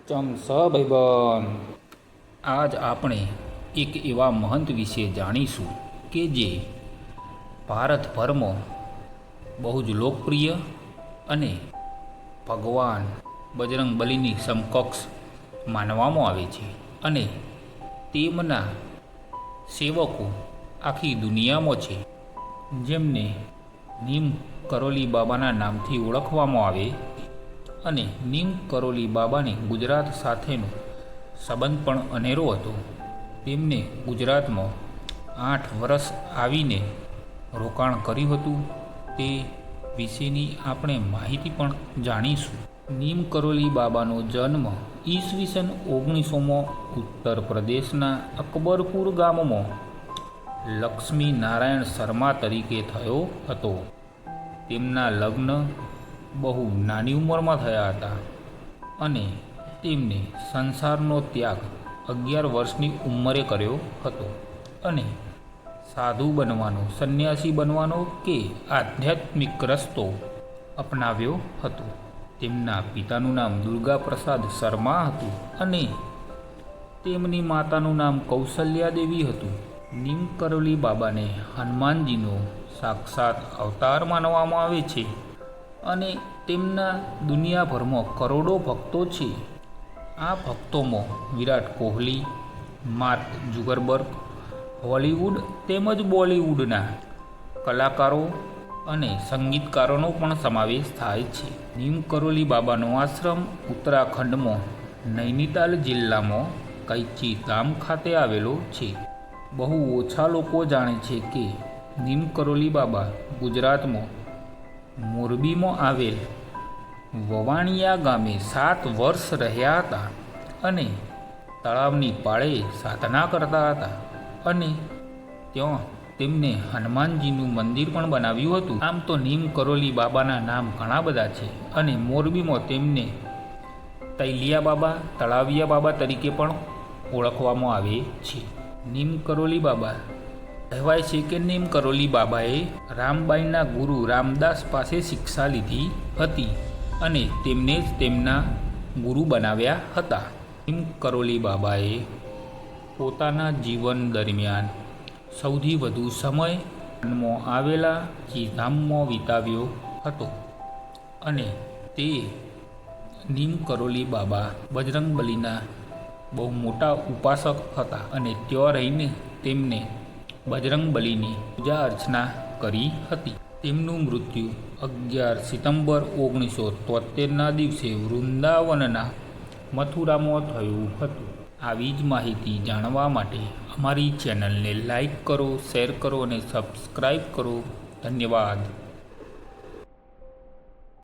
ચમ સ ભાઈબંધ, આજ આપણે એક એવા મહંત વિશે જાણીશું કે જે ભારતભરમાં બહુ જ લોકપ્રિય અને ભગવાન બજરંગબલીની સમકક્ષ માનવામાં આવે છે અને તેમના સેવકો આખી દુનિયામાં છે, જેમને નીમ કરોલી બાબાના નામથી ઓળખવામાં આવે અને નીમ કરોલી બાબાને ગુજરાત સાથેનો સંબંધ પણ અનેરો હતો. તેમને ગુજરાતમાં 8 વર્ષ આવીને રોકાણ કર્યું હતું. તે વિશેની આપણે માહિતી પણ જાણીશું. નીમ કરોલી બાબાનો જન્મ ઈસવીસન 1900માં ઉત્તર પ્રદેશના અકબરપુર ગામમાં લક્ષ્મી નારાયણ શર્મા તરીકે થયો હતો. તેમના લગ્ન બહુ નાની ઉંમરમાં થયા હતા અને તેમને સંસારનો ત્યાગ 11 વર્ષની ઉંમરે કર્યો હતો અને સાધુ બનવાનો, સંન્યાસી બનવાનો કે આધ્યાત્મિક રસ્તો અપનાવ્યો હતો. તેમના પિતાનું નામ દુર્ગા પ્રસાદ શર્મા હતું અને તેમની માતાનું નામ કૌશલ્યા દેવી હતું. નીમ કરોલી બાબાને હનુમાનજીનો સાક્ષાત અવતાર માનવામાં આવે છે અને તેમના દુનિયાભરમાં કરોડો ભક્તો છે. આ ભક્તોમાં વિરાટ કોહલી, માર્ક ઝુકરબર્ગ, હોલિવૂડ તેમજ બોલિવૂડના કલાકારો અને સંગીતકારોનો પણ સમાવેશ થાય છે. નીમ કરોલી બાબાનો આશ્રમ ઉત્તરાખંડમાં નૈનીતાલ જિલ્લામાં કૈચી ધામ ખાતે આવેલો છે. બહુ ઓછા લોકો જાણે છે કે નીમ કરોલી બાબા ગુજરાતમાં મોરબીમાં આવેલ વવાણિયા ગામે 7 વર્ષ રહ્યા હતા અને તળાવની પાળે સાધના કરતા હતા અને ત્યાં તેમને હનુમાનજીનું મંદિર પણ બનાવ્યું હતું. આમ તો નીમ કરોલી બાબાના નામ ઘણા બધા છે અને મોરબીમાં તેમને તૈલિયા બાબા, તળાવિયા બાબા તરીકે પણ ઓળખવામાં આવે છે. નીમ કરોલી બાબા કહેવાય છે કે નીમ કરોલી બાબાએ રામબાઈના ગુરુ રામદાસ પાસે શિક્ષા લીધી હતી અને તેમને જ તેમના ગુરુ બનાવ્યા હતા. નીમ કરોલી બાબાએ પોતાના જીવન દરમિયાન સૌથી વધુ સમય વનમાં આવેલા ચીધામમાં વિતાવ્યો હતો અને તે નીમ કરોલી બાબા બજરંગબલીના બહુ મોટા ઉપાસક હતા અને ત્યાં રહીને તેમને બજરંગબલીની પૂજા અર્ચના કરી હતી. તેમનું મૃત્યુ 11 સપ્ટેમ્બર 1973ના દિવસે વૃંદાવનના મથુરામાં થયું હતું. આવી જ માહિતી જાણવા માટે અમારી ચેનલને લાઈક કરો, શેર કરો અને સબસ્ક્રાઈબ કરો. ધન્યવાદ.